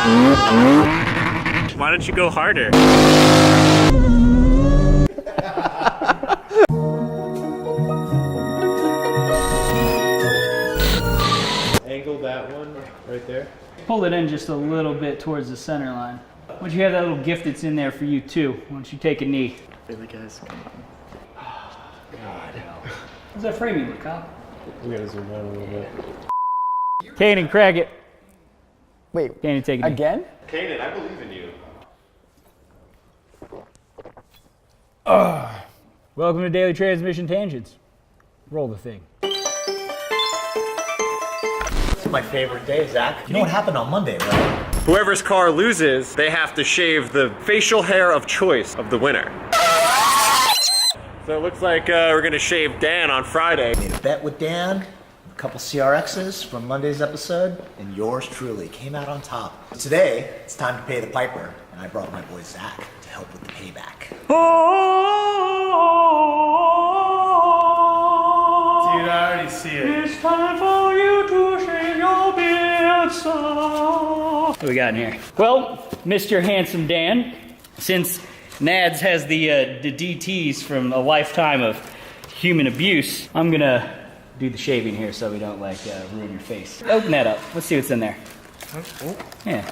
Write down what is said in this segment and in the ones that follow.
Why don't you go harder? Angle that one right there. Pull it in just a little bit towards the center line. Why don't you have that little gift that's in there for you too? Why don't you take a knee? Really, guys? Come on. God. How's that framing look, Kyle? We gotta zoom out a little bit. Kanan, crack it. Wait, Kanan, take it again? Kanan, I believe in you. Welcome to Daily Transmission Tangents. Roll the thing. It's my favorite day, Zach. You know what happened on Monday, right? Whoever's car loses, they have to shave the facial hair of choice of the winner. So it looks like we're gonna shave Dan on Friday. Made a bet with Dan, a couple CRXs from Monday's episode, and yours truly came out on top. Today, it's time to pay the piper, and I brought my boy Zach to help with the payback. Dude, I already see it. It's time for you to shave your beard, son. What do we got in here? Well, Mr. Handsome Dan, since Nads has the DTTs from a lifetime of human abuse, I'm gonna do the shaving here so we don't like ruin your face. Open that up. Let's see what's in there. Yeah.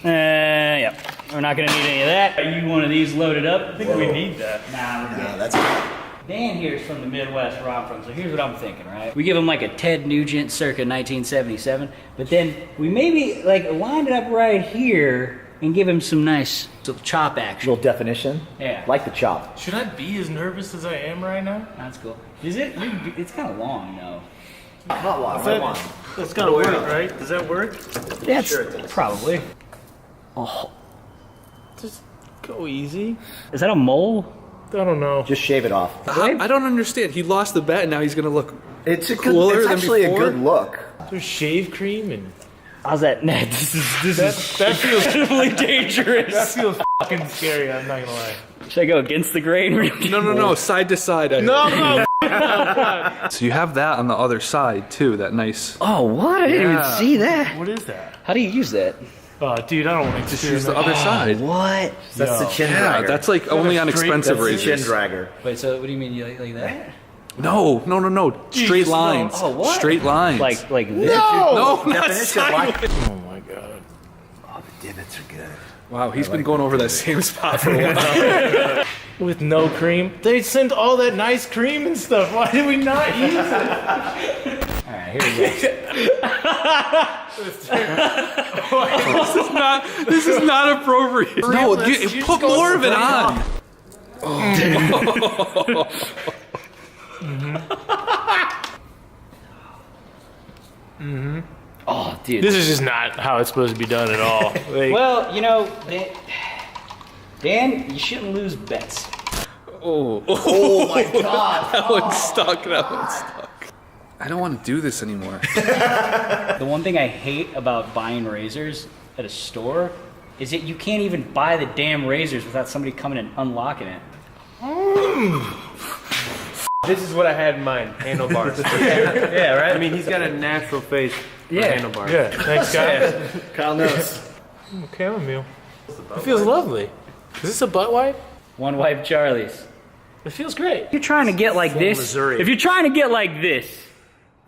Yeah. We're not gonna need any of that. Are you one of these loaded up? I think we need that. Nah, we're good. No, that's good. Dan here is from the Midwest where I'm from, so here's what I'm thinking, right? We give him like a Ted Nugent circa 1977, but then we maybe like line it up right here and give him some nice chop action. Little definition. Yeah. Like the chop. Should I be as nervous as I am right now? That's cool. Is it? It's kind of long, though. Hot water, That's gotta work, right? Does that work? Yeah, probably. Oh, Just go easy. Is that a mole? I don't know. just shave it off. I don't understand. He lost the bet and now he's gonna look It's a cooler it's than actually before? a good look. There's shave cream and How's that? Ned, this is that feels really dangerous. that feels fucking scary. I'm not gonna lie. Should I go against the grain? No, side to side. I No, heard. no. So you have that on the other side too. That nice. Oh, what? I didn't even see that. What is that? How do you use that? Oh, dude, I don't want to Just use the other side. What? That's the chin Yeah, dragger. that's like only on expensive That's the chin razors. dragger. Wait, so what do you mean? You like that? No. Straight Jesus, no. lines. Oh, what? Straight lines. Like this? no, not Definition sideways. Oh my god. Oh, the divots are good. Wow, he's been going over that same spot for a while. With no cream. They sent all that nice cream and stuff. Why did we not use it? All right, here we go. This is not appropriate. No, you put just go more of it straight on. Oh, dude. This is just not how it's supposed to be done at all. Like, Well, you know, Dan, you shouldn't lose bets. Oh my god. That one's stuck. I don't want to do this anymore. The one thing I hate about buying razors at a store is that you can't even buy the damn razors without somebody coming and unlocking it. this is what I had in mind. Handlebars. Yeah, right? I mean, he's got a natural face for Yeah. handlebars. Yeah, thanks guys. Kyle knows. Chamomile. It feels lovely. Is this a butt wipe? One wipe Charlie's. It feels great. If you're trying to get like this, Missouri. if you're trying to get like this,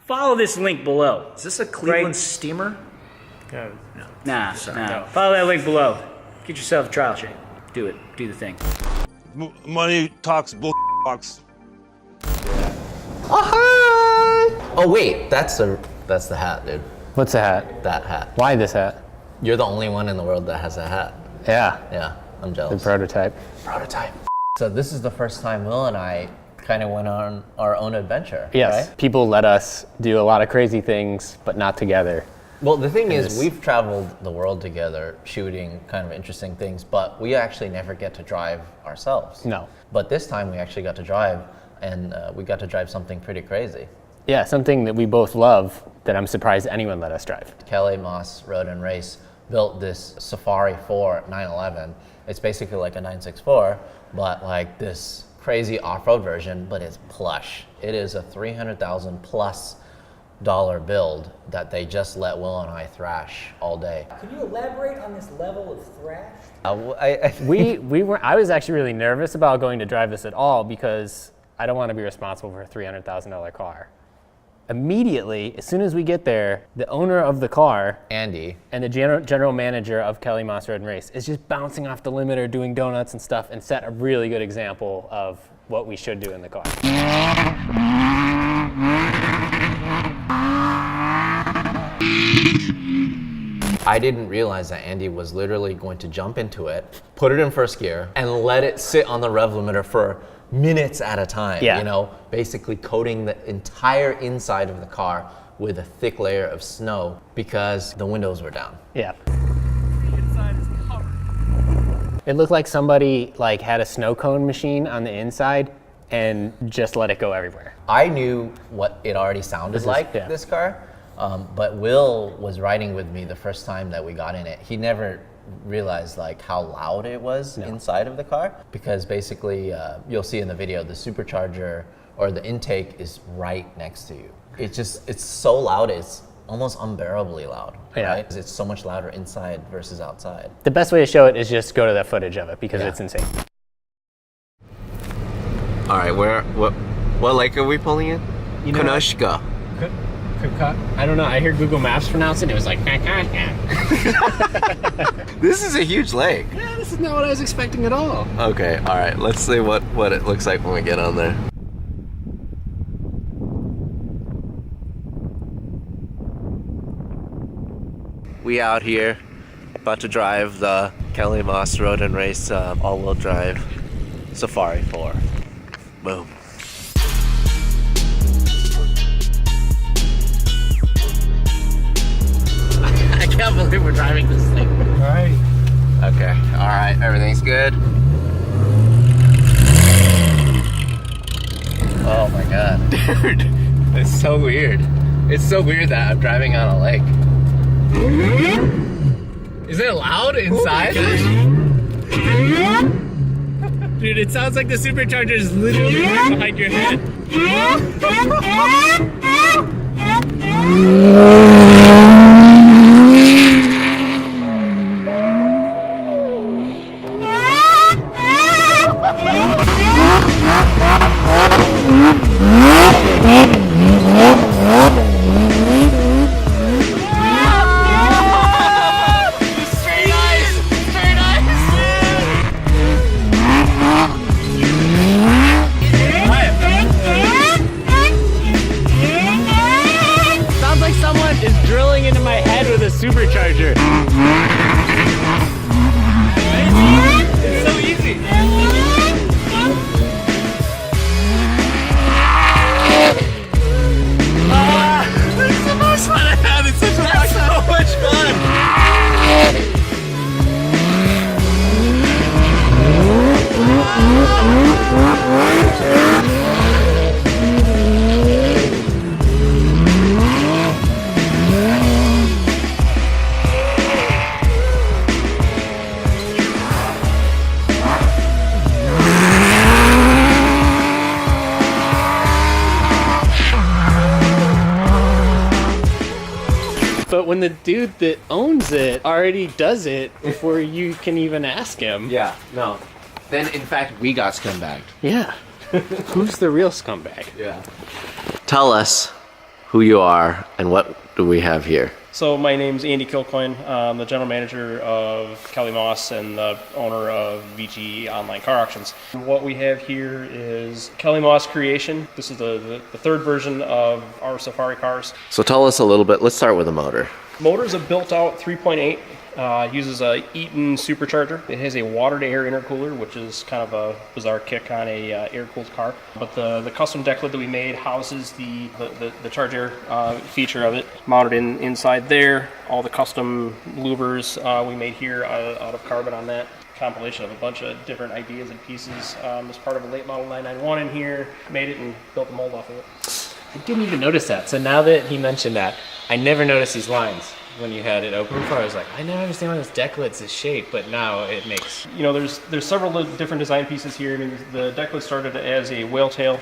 follow this link below. Is this a Cleveland Right. steamer? Yeah. Nah. Follow that link below. Get yourself a trial shake. Do it. Do the thing. Money talks, bull talks. Oh wait, that's the hat, dude. What's the hat? That hat. Why this hat? You're the only one in the world that has a hat. Yeah, Yeah, I'm the jealous. prototype. Prototype. So this is the first time Will and I kind of went on our own adventure. Yes, Right? people let us do a lot of crazy things, but not together. Well, the thing is, this- we've traveled the world together, shooting kind of interesting things, but we actually never get to drive ourselves. No. But this time we actually got to drive, and we got to drive something pretty crazy. Yeah, something that we both love that I'm surprised anyone let us drive. Kelly Moss Road and Race built this Safari 4 911. It's basically like a 964, but like this crazy off-road version, but it's plush. It is a 300,000 plus build that they just let Will and I thrash all day. Can you elaborate on this level of thrash? I was actually really nervous about going to drive this at all because I don't want to be responsible for a $300,000 car. Immediately, as soon as we get there, the owner of the car, Andy, and the general manager of Kelly Moss Road and Race is just bouncing off the limiter, doing donuts and stuff, and set a really good example of what we should do in the car. I didn't realize that Andy was literally going to jump into it, put it in first gear, and let it sit on the rev limiter for minutes at a time. Yeah. You know, basically coating the entire inside of the car with a thick layer of snow because the windows were down. Yeah. It looked like somebody had a snow cone machine on the inside and just let it go everywhere. I knew what it already sounded this car, but Will was riding with me the first time that we got in it. He never realized how loud it was inside of the car, because basically you'll see in the video the supercharger or the intake is right next to you. It's so loud, it's almost unbearably loud. Yeah. Right? It's so much louder inside versus outside. The best way to show it is just go to that footage of it because it's insane. All right, what lake are we pulling in? Konoshka. I don't know. I hear Google Maps pronounce it. It was like. This is a huge lake. Yeah, this is not what I was expecting at all. Okay, all right. Let's see what it looks like when we get on there. We out here, about to drive the Kelly Moss Road and Race all-wheel drive Safari 4. Boom. I can't believe we're driving this thing. All right. Okay, all right. Everything's good. Oh my god. Dude, it's so weird. It's so weird that I'm driving on a lake. Is it loud inside? Dude, it sounds like the supercharger is literally right behind your head. Supercharger. It's so easy. This is the most fun I've had. It's so much fun. But when the dude that owns it already does it before you can even ask him. Yeah, no. Then, in fact, we got scumbagged. Yeah. Who's the real scumbag? Yeah. Tell us who you are and what do we have here? So my name's Andy Kilcoyne. I'm the general manager of Kelly Moss and the owner of VG Online Car Auctions. What we have here is Kelly Moss Creation. This is the third version of our Safari cars. So tell us a little bit. Let's start with the motor. Motor's a built-out 3.8. Uses a Eaton supercharger. It has a water-to-air intercooler, which is kind of a bizarre kick on a air-cooled car. But the custom deck lid that we made houses the charge air feature of it, mounted inside there. All the custom louvers we made here out of carbon on that. Compilation of a bunch of different ideas and pieces as part of a late model 991 in here. Made it and built the mold off of it. I didn't even notice that. So now that he mentioned that, I never noticed these lines. When you had it open before, I was like, I never understand why this deck lid's this shape, but now it makes... You know, there's several different design pieces here. I mean, the deck lid started as a whale tail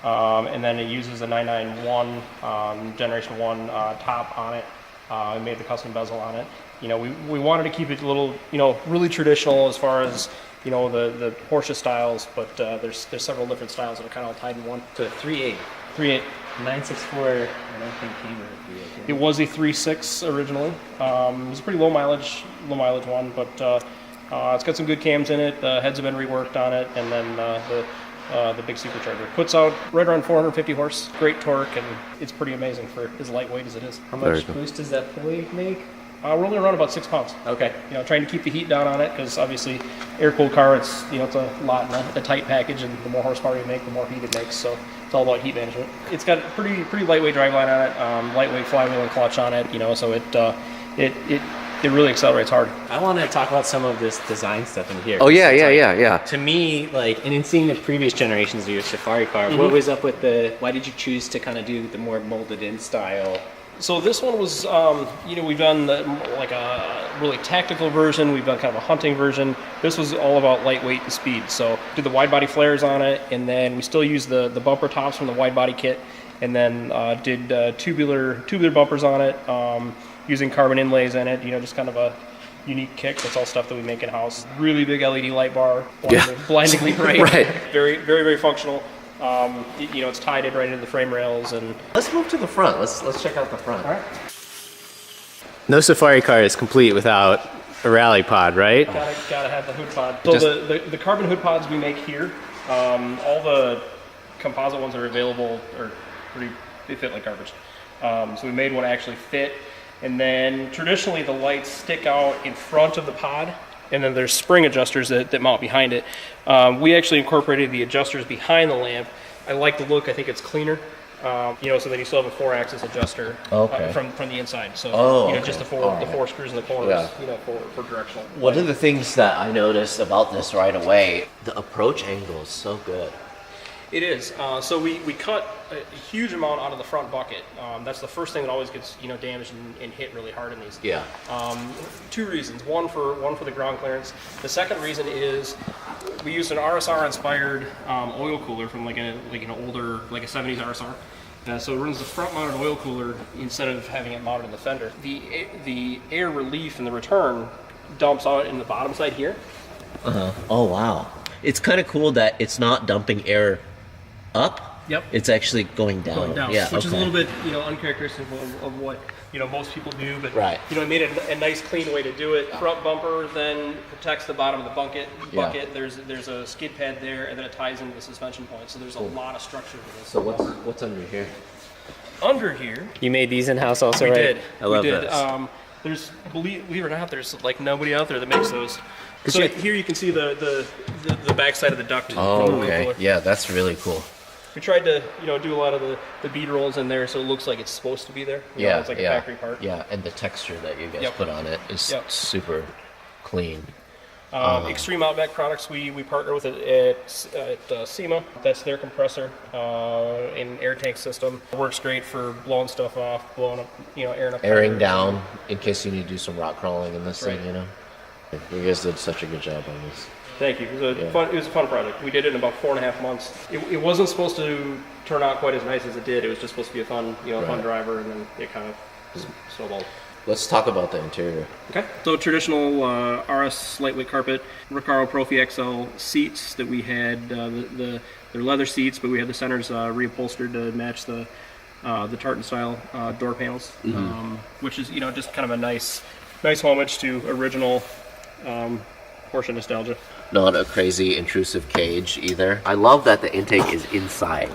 And then it uses a 991 Generation 1 top on it. We made the custom bezel on it. You know, we wanted to keep it a little, you know, really traditional as far as, you know, the Porsche styles, but there's several different styles that are kind of all tied in one. So 3.8. 3.8. 964, I don't think came with a 3.8. It was a 3.6 originally. It was a pretty low mileage one, but it's got some good cams in it. The heads have been reworked on it, and then the big supercharger puts out right around 450 horse. Great torque, and it's pretty amazing for as lightweight as it is. How much boost does that pulley make? We're only around about 6 pounds. Okay. You know, trying to keep the heat down on it because obviously air-cooled car, it's, you know, it's a lot in a tight package, and the more horsepower you make, the more heat it makes. So it's all about heat management. It's got a pretty lightweight driveline on it, lightweight flywheel and clutch on it. You know, so it really accelerates hard. I want to talk about some of this design stuff in here. Oh yeah. To me, like, and in seeing the previous generations of your Safari car, Mm-hmm. what was up with why did you choose to kind of do the more molded in style? So this one was, you know, we've done like a really tactical version. We've done kind of a hunting version. This was all about lightweight and speed. So did the wide body flares on it, and then we still use the bumper tops from the wide body kit, and then did tubular bumpers on it, using carbon inlays in it. You know, just kind of a unique kick. That's all stuff that we make in house. Really big LED light bar, blindingly bright. Right. Very, very, very functional. You know, it's tied in right into the frame rails, and Let's move to the front. Let's check out the front. all right. No Safari car is complete without a rally pod, right? Gotta have the hood pod. So the carbon hood pods we make here, all the composite ones that are available are they fit like garbage. So we made one actually fit, and then traditionally the lights stick out in front of the pod, and then there's spring adjusters that mount behind it. We actually incorporated the adjusters behind the lamp. I like the look. I think it's cleaner. You know, so then you still have a 4-axis adjuster from the inside. So you know, just the four screws in the corners, you know, for directional. One of the things that I noticed about this right away, the approach angle is so good. It is. So we cut a huge amount out of the front bucket. That's the first thing that always gets, you know, damaged and hit really hard in these. Yeah. 2 reasons. One for the ground clearance. The second reason is we used an RSR inspired oil cooler from like an older, like a 70s RSR. So it runs the front mounted oil cooler instead of having it mounted in the fender. The air relief in the return dumps out in the bottom side here. Oh wow. It's kind of cool that it's not dumping air up. Yep. It's actually going down. Yeah, which is a little bit, you know, uncharacteristic of what, you know, most people do, but Right. you know, it made a nice clean way to do it. Front bumper then protects the bottom of the bucket. There's a skid pad there, and then it ties into the suspension point. So there's a lot of structure to this. So what's under here? Under here, You made these in house also, we right? did. I love we did. this. There's, believe it or not, there's like nobody out there that makes those. So here you can see the backside of the duct. Oh, from the okay. cooler. Yeah, that's really cool. We tried to, you know, do a lot of the bead rolls in there, so it looks like it's supposed to be there. You know, it's like a factory part. Yeah, and the texture that you guys Yep. put on it is super clean. Extreme Outback products, we partner with it at SEMA. That's their compressor and air tank system. It works great for blowing stuff off, blowing up, you know, airing up. Airing tires. down in case you need to do some rock crawling in this Right. thing, you know. You guys did such a good job on this. Thank you. It was a fun project. We did it in about 4.5 months. It wasn't supposed to turn out quite as nice as it did. It was just supposed to be a fun, you know, fun driver, and then it kind of snowballed. Let's talk about the interior. Okay. So traditional RS lightweight carpet, Recaro Profi XL seats that we had. They're leather seats, but we had the centers reupholstered to match the tartan style door panels, which is, you know, just kind of a nice homage to original Porsche nostalgia. Not a crazy intrusive cage either. I love that the intake is inside.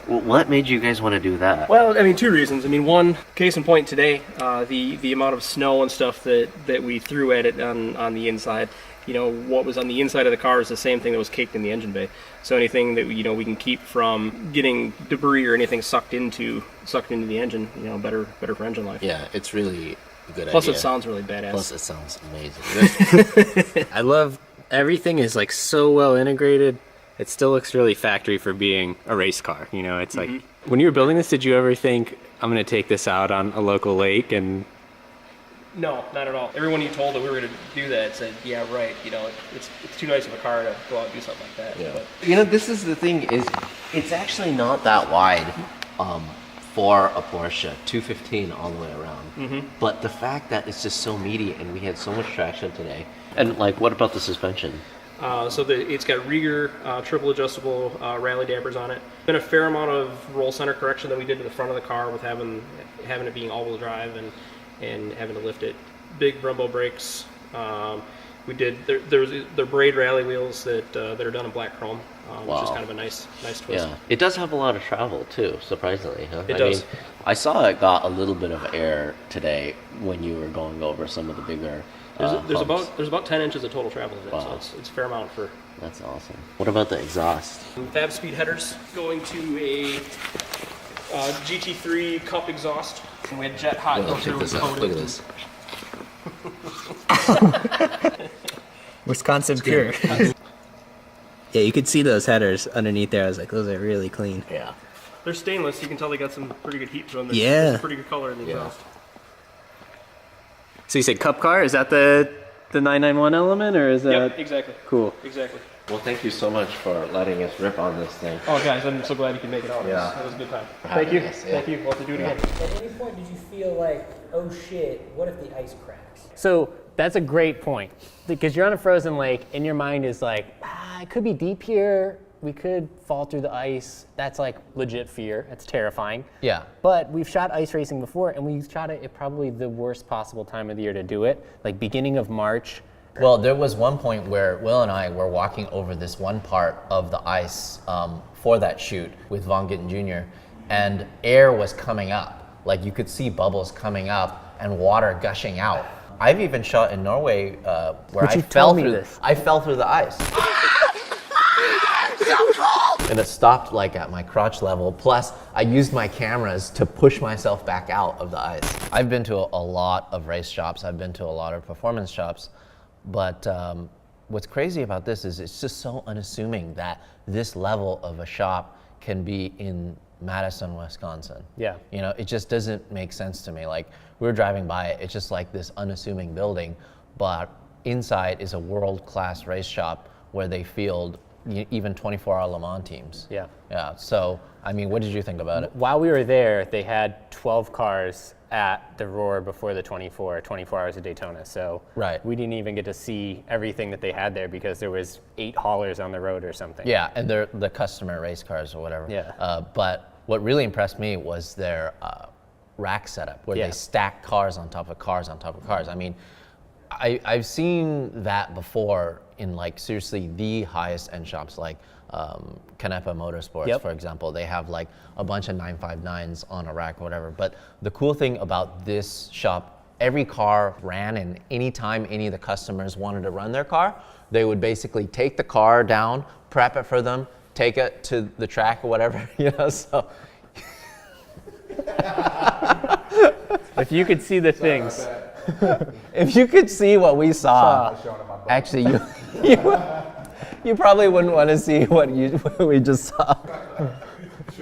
What made you guys want to do that? Well, I mean, 2 reasons. I mean, one, case in point today, the amount of snow and stuff that we threw at it on the inside. You know, what was on the inside of the car is the same thing that was caked in the engine bay. So anything that, you know, we can keep from getting debris or anything sucked into the engine, you know, better for engine life. Yeah, it's really a good Plus, idea. it sounds really badass. Plus, it sounds amazing. I love everything is like so well integrated. It still looks really factory for being a race car. You know, it's like when you were building this, did you ever think I'm going to take this out on a local lake? And No, not at all. Everyone you told that we were going to do that said, yeah, right. You know, it's too nice of a car to go out and do something like that. Yeah. But You know, this is the thing is It's actually not that wide for a Porsche, 215 all the way around. But the fact that it's just so meaty and we had so much traction today. And like, what about the suspension? It's got Rieger triple adjustable rally dampers on it. Been a fair amount of roll center correction that we did to the front of the car with having it being all-wheel drive and having to lift it. Big Brembo brakes. We did they're braid rally wheels that are done in black chrome, which is kind of a nice twist. Yeah, it does have a lot of travel too, surprisingly. Huh? It does. Mean, I saw it got a little bit of air today when you were going over some of the bigger. There's about 10 inches of total travel in it, so it's a fair amount for. That's awesome. What about the exhaust? Fab speed headers going to a GT3 Cup exhaust. And we had jet hot. Well, check this out. Look at this. Wisconsin pure. Yeah, you could see those headers underneath there. I was like, those are really clean. Yeah. They're stainless. You can tell they got some pretty good heat to them. There's a pretty good color in the exhaust. So you said cup car? Is that the 991 element, or is that? Yep, exactly. Cool. Exactly. Well, thank you so much for letting us rip on this thing. Oh, guys, I'm so glad you could make it out. Yeah. It was a good time. Thank you. Thank you. We'll have to do it again. At any point, did you feel like, oh shit, what if the ice cracks? So that's a great point, because you're on a frozen lake and your mind is like, it could be deep here. We could fall through the ice. That's like legit fear. It's terrifying. Yeah. But we've shot ice racing before, and we shot it at probably the worst possible time of the year to do it, like beginning of March. Well, there was one point where Will and I were walking over this one part of the ice for that shoot with Von Gittin Jr., and air was coming up. Like you could see bubbles coming up and water gushing out. I've even shot in Norway where I fell through the ice. And it stopped like at my crotch level. Plus, I used my cameras to push myself back out of the ice. I've been to a lot of race shops. I've been to a lot of performance shops. But what's crazy about this is it's just so unassuming that this level of a shop can be in Madison, Wisconsin. Yeah. You know, it just doesn't make sense to me. Like, we were driving by it, it's just like this unassuming building, but inside is a world-class race shop where they field even 24-hour Le Mans teams. Yeah. Yeah, so, I mean, what did you think about it? While we were there, they had 12 cars at the Roar before the 24 hours of Daytona. So right. We didn't even get to see everything that they had there because there was 8 haulers on the road or something. Yeah, and they're the customer race cars or whatever. Yeah. But what really impressed me was their rack setup, where they stack cars on top of cars on top of cars. I mean, I've seen that before in like seriously the highest end shops like Canepa Motorsports, for example. They have like a bunch of 959s on a rack or whatever. But the cool thing about this shop, every car ran, and anytime any of the customers wanted to run their car, they would basically take the car down, prep it for them, take it to the track or whatever, you know, so. If you could see the things. If you could see what we saw, actually you probably wouldn't want to see what we just saw.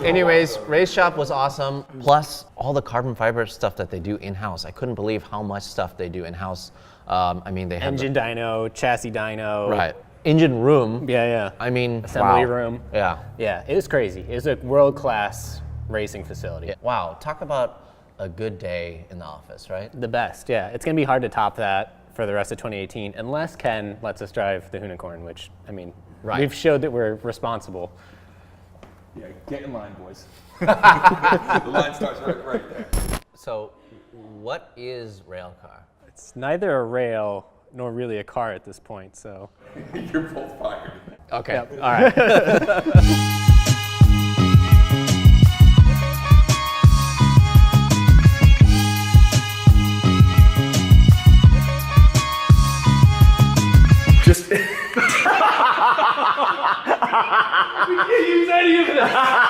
Anyways, race shop was awesome. Plus all the carbon fiber stuff that they do in-house. I couldn't believe how much stuff they do in-house. I mean, they have engine dyno, chassis dyno. Right. Engine room. Yeah. I mean, assembly room. Yeah. Yeah, it was crazy. It was a world-class racing facility. Yeah. Wow, talk about a good day in the office, right? The best, yeah. It's gonna be hard to top that for the rest of 2018, unless Ken lets us drive the Hoonigan, which, I mean, we've showed that we're responsible. Yeah, get in line, boys. The line starts right there. So, what is railcar? It's neither a rail nor really a car at this point, so. You're both fired. Okay. Yep. All right. We can't use any of that.